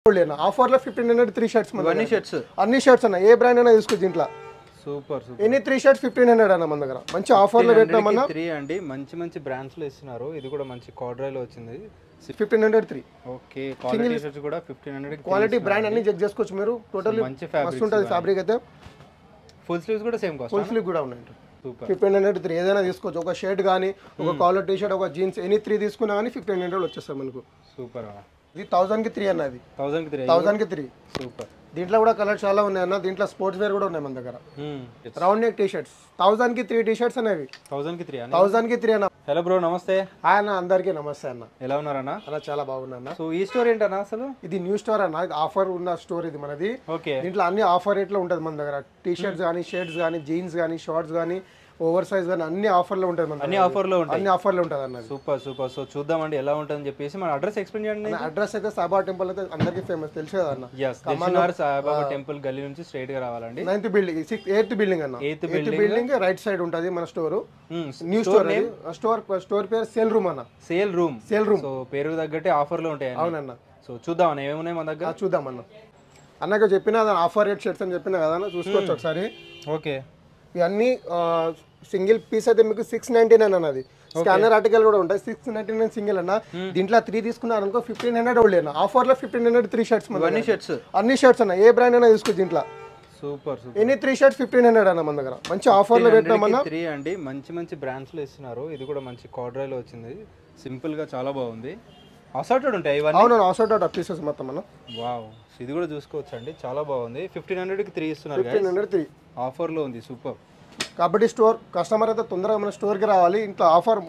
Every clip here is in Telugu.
ఆఫర్ లో 1500 3 షర్ట్స్ అన్ని షర్ట్స్ అన్న ఏ బ్రాండ్ అయినా తీసుకోవచ్చు దీంట్లో సూపర్ సూపర్ ఎనీ 3 షర్ట్స్ 1500 అన్న మన దగ్గర మంచి ఆఫర్ లో పెట్టామన్నా 3 అండి మంచి మంచి బ్రాండ్స్ లో ఇస్తున్నారు ఇది కూడా మంచి కార్డ్రైలో వచ్చింది 1500 3 ఓకే క్వాలిటీ షర్ట్స్ కూడా 1500 క్వాలిటీ బ్రాండ్ అన్ని చెక్ చేసుకోవచ్చు మీరు టోటల్లీ మంచి ఫ్యాబ్రిక్ ఉంటుంది ఫ్యాబ్రిక్ అయితే ఫుల్ స్లీవ్స్ కూడా సేమ్ కాస్ట్ ఫుల్ స్లీవ్ కూడా ఉన్నాయి సూపర్ 1500 3 ఏదైనా తీసుకోవచ్చు ఒక షర్ట్ కానీ ఒక కాలర్ టీ షర్ట్ ఒక జీన్స్ ఎనీ 3 తీసుకున్నా కానీ 1500 వచ్చేస్తాయి మనకు సూపర్ ఇది 1000 కి 3 అన్నది 1000 కి 3 1000 కి 3 సూపర్ దీంట్లో కూడా కలర్స్ చాలా ఉన్నాయి అన్న దీంట్లో స్పోర్ట్స్ వేర్ కూడా ఉన్నాయి మన దగ్గర రౌండ్ నెక్ టీ షర్ట్స్ 1000 కి 3 టీ షర్ట్స్ అనేవి 1000 కి 3 1000 కి 3 అన్న హలో బ్రో నమస్తే హాయ్ అన్న అందరికీ నమస్తే అన్న ఎలా ఉన్నారన్నా అన్న చాలా బాగున్నా అన్న సో ఈ స్టోర్ ఏంటన్నా అసలు ఇది న్యూ స్టోర్ అన్న ఇది ఆఫర్ ఉన్న స్టోర్ ఇది మనది ఓకే దీంట్లో అన్ని ఆఫర్ రేట్లో ఉంటుంది మన దగ్గర టీ షర్ట్స్ కానీ షర్ట్స్ కానీ జీన్స్ కానీ షార్ట్స్ కానీ ఓవర్ సైజ్ కానీ అన్ని ఆఫర్లో ఉంటుంది మన అన్ని ఆఫర్లో ఉంటాయి అన్ని ఆఫర్లో ఉంటుంది అన్నది సూపర్ సూపర్ సో చూద్దామండి ఎలా ఉంటుందని చెప్పేసి మన అడ్రస్ ఎక్స్ప్లెయిన్ చేయండి అడ్రస్ అయితే సాబా టెంపుల్ అయితే అందరికీ ఫేమస్ తెలుసు కదా అన్న దిల్సుఖ్నగర్ సాయిబాబా టెంపుల్ గల్లీ నుంచి స్ట్రైట్ గా రావాలండి 9th బిల్డింగ్ 8th బిల్డింగ్ అన్న 8th 8th building right side ఉంటుంది మన స్టోర్ న్యూ స్టోర్ స్టోర్ పేరు సేల్ రూమ్ అన్న సేల్ రూమ్ సో పేరు తగ్గట్టే ఆఫర్లు ఉంటాయి అవునన్న సో చూద్దాం అన్న ఏమున్నాయి మన దగ్గర చూద్దాం అన్న అన్నకు చెప్పిన ఆఫర్ రేట్ షర్ట్స్ అని చెప్పిన కదా అన్న చూసుకోవచ్చు ఒకసారి ఓకే ఇవన్నీ సింగిల్ పీస్ అయితే మీకు 699 అన్నది స్కానర్ ఆర్టికల్ కూడా ఉంటాయి 699 సింగిల్ అన్న దీంట్లో 3 తీసుకున్నారు అనుకో 1500 ఓన్లీ ఆఫర్ లో 1500 3 షర్ట్స్ అన్ని షర్ట్స్ అన్న ఏ బ్రాండ్ అయినా తీసుకోవచ్చు దీంట్లో సూపర్ ఎనీ 3 షర్ట్స్ 1500 అన్న మన దగ్గర మంచి ఆఫర్ లో పెట్టామన్నా 3 అండి మంచి మంచి బ్రాండ్స్ లో ఇస్తున్నారు ఇది కూడా మంచి కార్డ్రైలో వచ్చింది సింపుల్ గా చాలా బాగుంది అసార్టెడ్ ఉంటాయి ఇవన్నీ అవును అసార్టెడ్ పీసెస్ మొత్తం అన్న వావ్ ఇది కూడా చూసుకోవచ్చు అండి చాలా బాగుంది 1500 కి 3 ఇస్తున్నారు 1500 3 ఆఫర్ లో ఉంది సూపర్ కాబట్టి స్టోర్ కస్టమర్ అయితే తొందరగా మన స్టోర్ కి రావాలి ఇంట్లో ఆఫర్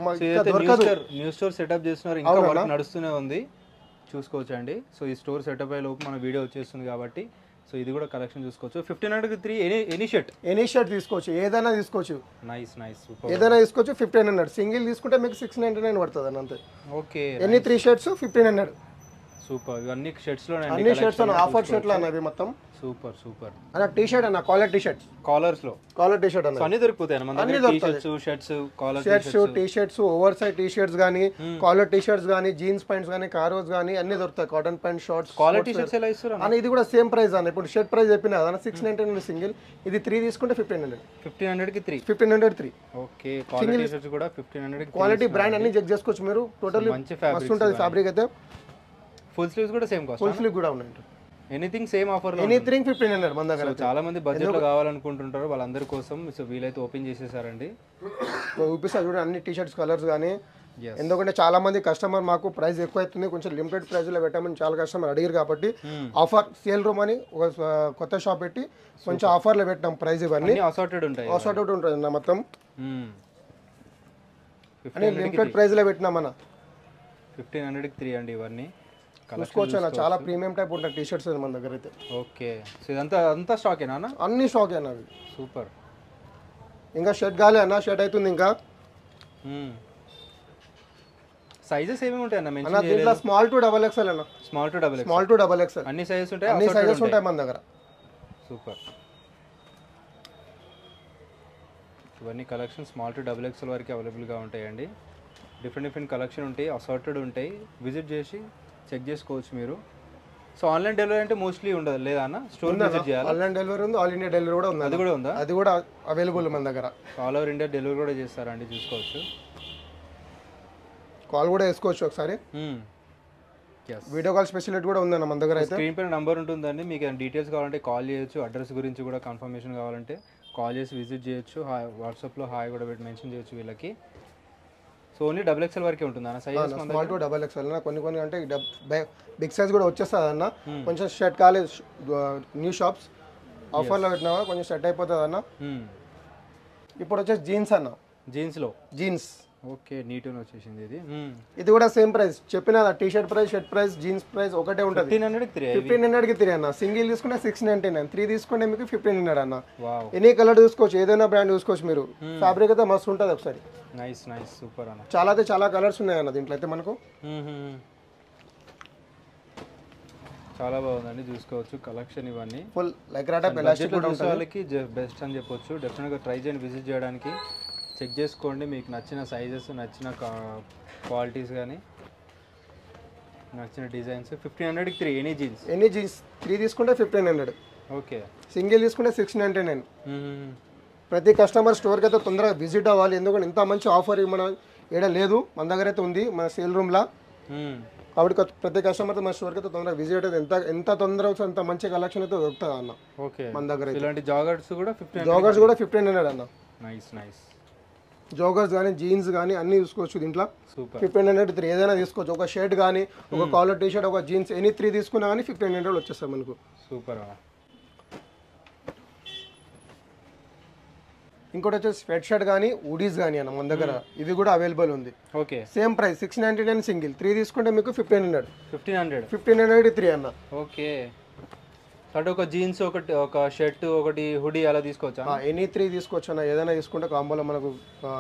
న్యూ స్టోర్ సెటప్ చేస్తున్నారు ఇంకా వర్క్ నడుస్తూనే ఉంది చూసుకోవచ్చు అండి సో ఈ స్టోర్ సెటప్ అయ్యే లోపు మన వీడియో వచ్చేస్తుంది కాబట్టి సో ఇది కూడా కలెక్షన్ చూసుకోవచ్చు 1500 కి 3 ఎనీ షర్ట్ తీసుకోవచ్చు ఏదైనా తీసుకోవచ్చు నైస్ సూపర్ ఏదైనా తీసుకోవచ్చు 1500 సింగిల్ తీసుకుంటే మీకు 699 పడుతుంది అన్న అంతే ఓకే ఎనీ 3 షర్ట్స్ 1500 సూపర్ ఇవన్నీ షర్ట్స్ లో అన్ని షర్ట్స్ అన్న ఆఫర్ షర్ట్ లో అన్నవి మొత్తం సూపర్ అన్న టీ షర్ట్ అన్న కాలర్ టీ షర్ట్ కాలర్స్ లో కాలర్ టీ షర్ట్ అన్న అన్ని దొరుకుతాయి మన దగ్గర T shirts shirts collar shirts T shirts oversize T shirts గానీ కాలర్ టీ షర్ట్స్ గానీ జీన్స్ ప్యాంట్స్ గానీ కారోస్ గానీ అన్ని దొరుకుతాయి cotton pant shorts collar T shirts ఎలా ఇస్తారు అన్న ఇది కూడా సేమ్ ప్రైస్ అన్న ఇప్పుడు షర్ట్ ప్రైస్ చెప్పిన కదా 699 సింగిల్ ఇది 3 తీసుకుంటే 1500 కి 3 1500 3 ఓకే కాలర్ టీ షర్ట్స్ కూడా 1500 కి క్వాలిటీ బ్రాండ్ అన్ని చెక్ చేసుకోవచ్చు మీరు టోటల్లీ మంచి మస్తు ఉంటుంది ఫ్యాబ్రిక్ అయితే ఫుల్ స్లీవ్స్ కూడా సేమ్ కాస్ట్ ఫుల్ స్లీవ్ కూడా ఉన్నాయి ఎనీథింగ్ సేమ్ ఆఫర్ లో ఎనీథింగ్ 1500 మన దగ్గర చాలా మంది బడ్జెట్ లో కావాలనుకుంటుంటారు వాళ్ళందరి కోసం సో వీలైతే ఓపెన్ చేసేసారండి చూపిస్తా చూడండి అన్ని టీ షర్ట్స్ కలర్స్ కానీ ఎందుకంటే చాలా మంది కస్టమర్ మాకు ప్రైస్ ఎక్కువ అవుతుంది కొంచెం లిమిటెడ్ ప్రైస్ లో పెట్టామని చాలా కస్టమర్ అడిగారు కాబట్టి ఆఫర్ సేల్ రూమ్ అని ఒక కొత్త షాప్ పెట్టి కొంచెం ఆఫర్ లో పెట్టాం ప్రైస్ ఇవన్నీ అసార్టెడ్ ఉంటుంది అన్న మొత్తం అని లిమిటెడ్ ప్రైస్ లో పెట్టినామన్న 1500 కి 3 అండి ఇవన్నీ చూసుకోవచ్చు అన్న చాలా ప్రీమియం టైప్ ఉంటాయి టీ షర్ట్స్ మన దగ్గర అయితే ఓకే సో ఇదంతా స్టాక్ ఏనా అన్ని స్టాక్ అన్న అవి సూపర్ ఇంకా షర్ట్ కాలే అన్న షర్ట్ అవుతుంది ఇంకా సైజెస్ ఏమేమి ఉంటాయి అన్న అన్న దీంట్లో స్మాల్ టు డబల్ ఎక్స్ఎల్ అన్న స్మాల్ టు డబల్ ఎక్స్ఎల్ అన్ని సైజెస్ ఉంటాయి మన దగ్గర సూపర్ ఇవన్నీ collection small to double XL వరకు అవైలబుల్గా ఉంటాయండి డిఫరెంట్ కలెక్షన్ ఉంటాయి అసార్టెడ్ ఉంటాయి విజిట్ చేసి చెక్ చేసుకోవచ్చు మీరు సో ఆన్లైన్ డెలివరీ అంటే మోస్ట్లీ ఉండదు లేదా అన్న స్టోర్ విజిట్ చేయాలి ఆన్లైన్ డెలివరీ ఉంది ఆల్ ఇండియా డెలివరీ కూడా ఉంది అది కూడా అవైలబుల్ మన దగ్గర ఆల్ ఓవర్ ఇండియా డెలివరీ కూడా చేస్తారండి చూసుకోవచ్చు కాల్ కూడా వేసుకోవచ్చు ఒకసారి వీడియో కాల్ ఫెసిలిటీ కూడా ఉందన్న మన దగ్గర అయితే స్క్రీన్ పైన నంబర్ ఉంటుందండి మీకు డీటెయిల్స్ కావాలంటే కాల్ చేయొచ్చు అడ్రస్ గురించి కూడా కన్ఫర్మేషన్ కావాలంటే కాల్ చేసి విజిట్ చేయొచ్చు వాట్సాప్లో హాయ్ కూడా పెట్టి మెన్షన్ చేయొచ్చు వీళ్ళకి సో ఓన్లీ డబుల్ ఎక్స్ఎల్ వరకే ఉంటుంది అన్న size small to double XL కొన్ని అంటే బిగ్ సైజ్ కూడా వచ్చేస్తుంది అన్న కొంచెం షర్ట్ కాలేదు న్యూ షాప్స్ ఆఫర్లో పెట్టినా కొంచెం సెట్ అయిపోతుంది అన్న ఇప్పుడు వచ్చేసి జీన్స్ అన్న జీన్స్ ఓకే నీట్ వచ్చేసింది ఇది కూడా సేమ్ ప్రైస్ చెప్పిన T shirt price shirt price jeans price ఒకటే ఉంటుంది 1500 కి 3 అన్న సింగిల్ తీసుకుంటే 699 3 తీసుకుంటే మీకు 1500 అన్న ఎనీ కలర్ చూసుకోవచ్చు ఏదైనా బ్రాండ్ చూసుకోవచ్చు మీరు ఫ్యాబ్రిక్ అయితే మస్తు ఉంటుంది ఒకసారి నైస్ సూపర్ అన్న చాలా కలర్స్ ఉన్నాయి అన్న దీంట్లో అయితే మనకు చాలా బాగుందండి చూసుకోవచ్చు కలెక్షన్ ఇవన్నీ ఫుల్ లైక్ రాటా ఎలాస్టిక్ కూడా ఉంటుంది వాళ్ళకి బెస్ట్ అని చెప్పొచ్చు డెఫినెట్గా ట్రై చేయండి విజిట్ చేయడానికి చెక్ చేసుకోండి మీకు నచ్చిన సైజెస్ నచ్చిన క్వాలిటీస్ కానీ నచ్చిన డిజైన్స్ 1500కి 3 ఎనీ జీన్స్. ఎనీ జీన్స్ 3 తీసుకుంటే 1500, ఓకే. సింగిల్ తీసుకుంటే 699. ప్రతి కస్టమర్ స్టోర్కి అయితే తొందరగా విజిట్ అవ్వాలి, ఎందుకంటే ఇంత మంచి ఆఫర్ మన ఏడ లేదు, మన దగ్గర అయితే ఉంది మన సేల్ రూమ్లో. కాబట్టి ప్రతి కస్టమర్ మన స్టోర్కి అయితే తొందరగా విజిట్ అయితే ఎంత తొందరగా వస్తే అంత మంచి కలెక్షన్ అయితే దొరుకుతుంది అన్న. ఓకే. మన దగ్గర ఇలాంటి జాగర్స్ కూడా 1500 అన్న. Nice nice. జోగర్స్ కానీ జీన్స్ కానీ అన్నీ తీసుకోవచ్చు దీంట్లో. సూపర్. 1500 3 ఏదైనా తీసుకోవచ్చు. ఒక షర్ట్ కానీ ఒక కాలర్ టీ షర్ట్ ఒక జీన్స్ ఎనీ 3 తీసుకున్నా కానీ 1500 వచ్చేస్తాయి మనకు. సూపర్. ఇంకోటి వచ్చేసి స్వెట్ షర్ట్ కానీ హుడీస్ కానీ అన్న మన దగ్గర ఇవి కూడా అవైలబుల్ ఉంది. ఓకే. సేమ్ ప్రైస్ 699 సింగిల్, 3 తీసుకుంటే మీకు 1500. 1500 3 అన్న. ఓకే. అంటే ఒక జీన్స్ ఒకటి, ఒక షర్ట్ ఒకటి, హుడీ అలా తీసుకోవచ్చా? ఎనీ 3 తీసుకోవచ్చు అన్న. ఏదైనా తీసుకుంటే కాంబోలో మనకు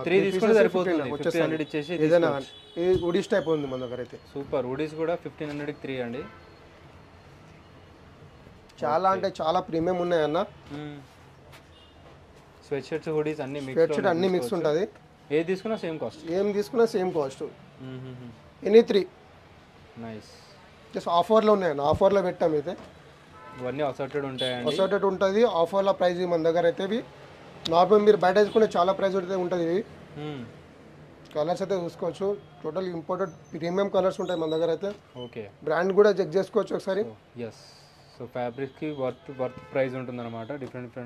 3 తీసుకుంటే సరిపోతుంది. 1500 ఇచ్చేసి ఏదైనా ఇది హుడీస్ టైప్ ఉంది మన దగ్గర అయితే. సూపర్. హుడీస్ కూడా 1500కి 3 అండి. చాలా అంటే చాలా ప్రీమియం ఉన్నాయి అన్న. స్వెట్ షర్ట్స్, హుడీస్ అన్ని మిక్స్. స్వెట్ షర్ట్ అన్ని మిక్స్ ఉంటుంది. ఏది తీసుకున్నా సేమ్ కాస్ట్. ఏం తీసుకున్నా same cost. Any 3 nice. Just ఆఫర్లో ఉన్నాయన్న. ఆఫర్లో పెట్టాము అయితే. ఇవన్నీ అసార్టెడ్ ఉంటాయండి. అసార్టెడ్ ఉంటుంది. ఆఫర్లో ప్రైస్ మన దగ్గర అయితే ఇవి నార్మల్ మీరు బయట తీసుకుంటే చాలా ప్రైస్ అయితే ఉంటుంది. ఇవి కలర్స్ అయితే చూసుకోవచ్చు. టోటల్ ఇంపోర్టెడ్ ప్రీమియం కలర్స్ ఉంటాయి మన దగ్గర అయితే. ఓకే. బ్రాండ్ కూడా చెక్ చేసుకోవచ్చు ఒకసారి. ఎస్. సో ఫ్యాబ్రిక్కి వర్త్ ప్రైస్ ఉంటుంది అనమాట. డిఫరెంట్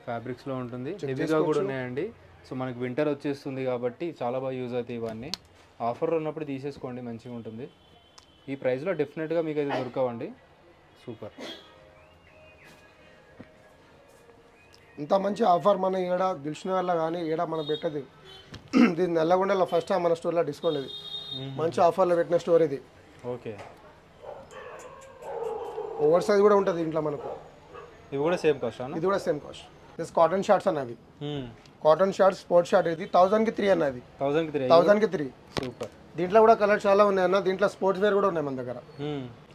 ఫ్యాబ్రిక్స్లో ఉంటుంది. హెవీగా కూడా ఉన్నాయండి. సో మనకి వింటర్ వచ్చేస్తుంది కాబట్టి చాలా బాగా యూజ్ అవుతాయి ఇవన్నీ. ఆఫర్ ఉన్నప్పుడు తీసేసుకోండి, మంచిగా ఉంటుంది. ఈ ప్రైస్లో డెఫినెట్గా మీకు అయితే దొరకవండి. సూపర్. ఇంత మంచి ఆఫర్ మన ఏడ దిల్చిన వల్ల కానీ ఏడ మనం పెట్టదు. దీన్ని నల్లగొండలో ఫస్ట్ టైం మన స్టోర్లో డిస్కౌంట్ ఇది. మంచి ఆఫర్లో పెట్టిన స్టోర్ ఇది. ఓకే. ఓవర్ సైజ్ కూడా ఉంటుంది ఇంట్లో మనకు. ఇవి కూడా సేమ్ కాస్ట్ అన్న? ఇది కూడా same cost. This cotton shorts అన్నవి. కాటన్ షార్ట్స్ స్పోర్ట్స్ షార్ట్ ఇది 1000కి 3 అన్నది. 1000కి 3. సూపర్. దీంట్లో కూడా కలర్స్ చాలా ఉన్నాయి అన్న. దీంట్లో స్పోర్ట్స్ వేర్ కూడా ఉన్నాయి మన దగ్గర.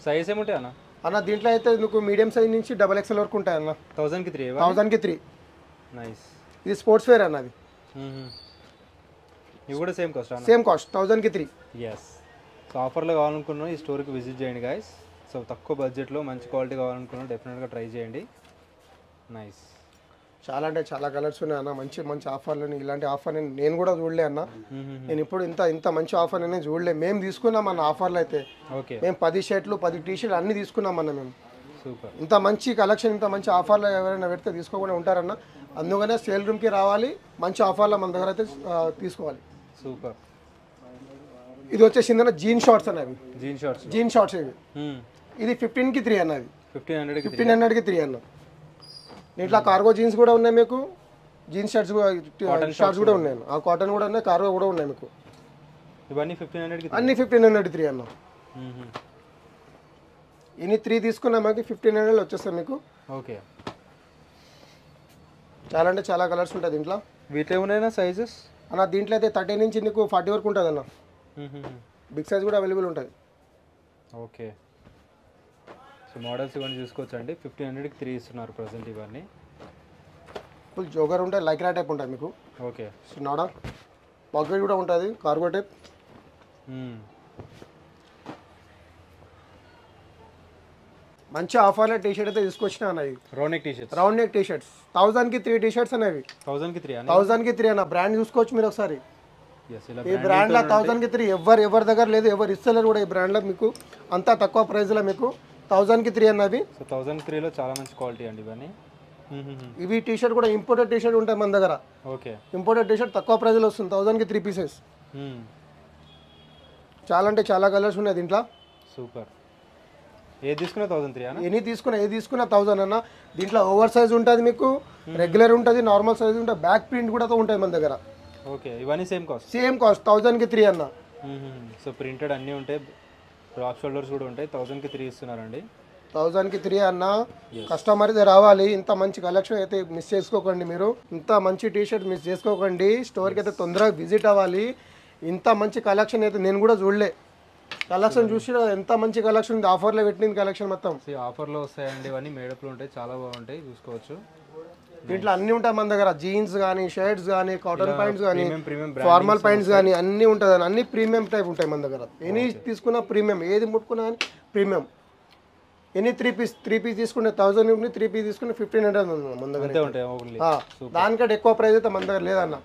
సైజ్ ఏముంటాయి అన్న? అన్న దీంట్లో అయితే నీకు మీడియం సైజ్ నుంచి XXL వరకు ఉంటాయి అన్న. 1000కి 3. 1000కి 3. నైస్. ఇది స్పోర్ట్స్ వేర్ అన్నది. ఇవి కూడా సేమ్ కాస్ట్ అన్న? సేమ్ కాస్ట్ 1000కి 3. ఎస్. సో ఆఫర్లో కావాలనుకున్నాను ఈ స్టోర్కి విజిట్ చేయండి గాయస్. సో తక్కువ బడ్జెట్లో మంచి క్వాలిటీ కావాలనుకున్నాను, డెఫినెట్గా ట్రై చేయండి. నైస్. చాలా అంటే చాలా కలర్స్ ఉన్నాయి అన్న. మంచి మంచి ఆఫర్లు. ఇలాంటి ఆఫర్ నేను కూడా చూడలే అన్న. నేను ఇప్పుడు ఇంత మంచి ఆఫర్ నేను చూడలే. మేము తీసుకున్నాం అన్న ఆఫర్లు అయితే. ఓకే. మేము 10 షర్ట్లు 10 టీ షర్ట్లు అన్ని తీసుకున్నాం అన్న మేము. సూపర్. ఇంత మంచి కలెక్షన్ ఇంత మంచి ఆఫర్లు ఎవరైనా పెడితే తీసుకోకుండా ఉంటారన్న. అందుకనే సేల్ రూమ్కి రావాలి, మంచి ఆఫర్లో మన దగ్గర అయితే తీసుకోవాలి. సూపర్. ఇది వచ్చేసిందన్న జీన్ షార్ట్స్ అన్నవి. జీన్ షార్ట్స్ ఇవి. ఇది 15కి 3 అన్నది. 1500కి 3 అన్న. దీంట్లో కార్గో జీన్స్ కూడా ఉన్నాయి మీకు. జీన్స్ షర్ట్స్ షార్ట్స్ కూడా ఉన్నాయి. ఆ కాటన్ కూడా ఉన్నాయి, కార్గో కూడా ఉన్నాయి మీకు. ఇవన్నీ 1500కి అన్ని 1500కి 3 అన్న. ఎన్ని 3 తీసుకున్నా మనకి 1500 వచ్చేస్తాయి మీకు. ఓకే. చాలా అంటే చాలా కలర్స్ ఉంటాయి దీంట్లో. వీటిలో ఏమైనా సైజెస్ అన్న? దీంట్లో అయితే 30 నుంచి నీకు 40 వరకు ఉంటుంది అన్న. బిగ్ సైజ్ కూడా అవైలబుల్ ఉంటుంది. ఓకే. సో మోడల్స్ ఇవన్నీ చూసుకోవచ్చండి. 1500కి 3 ఇస్తున్నారు ప్రజెంట్ ఇవన్నీ. ఫుల్ జోగర్ ఉంటాయి, లైక్రా టైప్ ఉంటుంది మీకు. ఓకే. నాడా పాకెట్ కూడా ఉంటుంది, కార్గో టైప్. మంచి ఆఫర్లో టీ షర్ట్ అయితే తీసుకొచ్చిన అన్న. ఇది round neck T shirts. Round neck T shirts 1000కి 3 టీ షర్ట్స్ అనేవి. 1000కి 3 అన్న. 1000కి 3 అన్న. బ్రాండ్ చూసుకోవచ్చు మీరు ఒకసారి. ఇలా ఈ బ్రాండ్లో 1000కి 3 ఎవరి దగ్గర లేదు, ఎవరు ఇస్తలేరు కూడా ఈ బ్రాండ్లో మీకు. అంతా తక్కువ ప్రైస్లో మీకు 1000కి 3 అన్నవి. సో 1003లో చాలా మంచి క్వాలిటీ అండి ఇవన్నీ. ఇవి టీ షర్ట్ కూడా ఇంపోర్టెడ్ టీ షర్ట్ ఉంటాయి మన దగ్గర. ఓకే. ఇంపోర్టెడ్ టీ షర్ట్ తక్కువ ప్రైస్లో వస్తుంది. 1000కి 3 పీసెస్. చాలా అంటే చాలా కలర్స్ ఉన్నాయి దీంట్లో. సూపర్. ఏది తీసుకున్నా 1003 అన్న? ఏది తీసుకున్నా 1000 అన్న. దీంట్లో ఓవర్ సైజ్ ఉంటుంది మీకు, రెగ్యులర్ ఉంటుంది, నార్మల్ సైజ్ ఉంటుంది, బ్యాక్ ప్రింట్ కూడా ఉంటుంది మన దగ్గర. ఓకే. ఇవన్నీ సేమ్ కాస్ట్? సేమ్ కాస్ట్ 1000కి 3 అన్న. సో ప్రింటెడ్ అన్నీ ఉంటాయి, డ్రాప్ షోల్డర్స్ కూడా ఉంటాయి. 1000కి 3 ఇస్తున్నారండి. 1000కి 3 అన్న. కస్టమర్ అయితే రావాలి. ఇంత మంచి కలెక్షన్ అయితే మిస్ చేసుకోకండి మీరు. ఇంత మంచి టీ షర్ట్ మిస్ చేసుకోకండి. స్టోర్కి అయితే తొందరగా విజిట్ అవ్వాలి. ఇంత మంచి కలెక్షన్ అయితే నేను కూడా చూడలే. కలెక్షన్ చూసి ఎంత మంచి కలెక్షన్ ఉంది. ఆఫర్లో పెట్టింది కలెక్షన్ మొత్తం. ఆఫర్లో వస్తాయండి ఇవన్నీ. మేడప్లు ఉంటాయి, చాలా బాగుంటాయి, చూసుకోవచ్చు. దీంట్లో అన్ని ఉంటాయి మన దగ్గర, జీన్స్ కానీ, షర్ట్స్ కానీ, కాటన్ ప్యాంట్స్ కానీ, ప్రీమియం ఫార్మల్ ప్యాంట్స్ కానీ అన్నీ ఉంటుంది, అన్ని ప్రీమియం టైప్ ఉంటాయి మన దగ్గర. ఎనీ తీసుకున్నా ప్రీమియం, ఏది ముట్టుకున్నా కానీ ప్రీమియం. ఎనీ త్రీ పీస్ తీసుకుంటే 1000 రూపీస్, 3 పీస్ తీసుకుంటే 1500 ఉంది మన దగ్గర. అంతే ఉంటాయి ఓన్లీ. దానికంటే ఎక్కువ ప్రైస్ అయితే మన దగ్గర లేదన్న.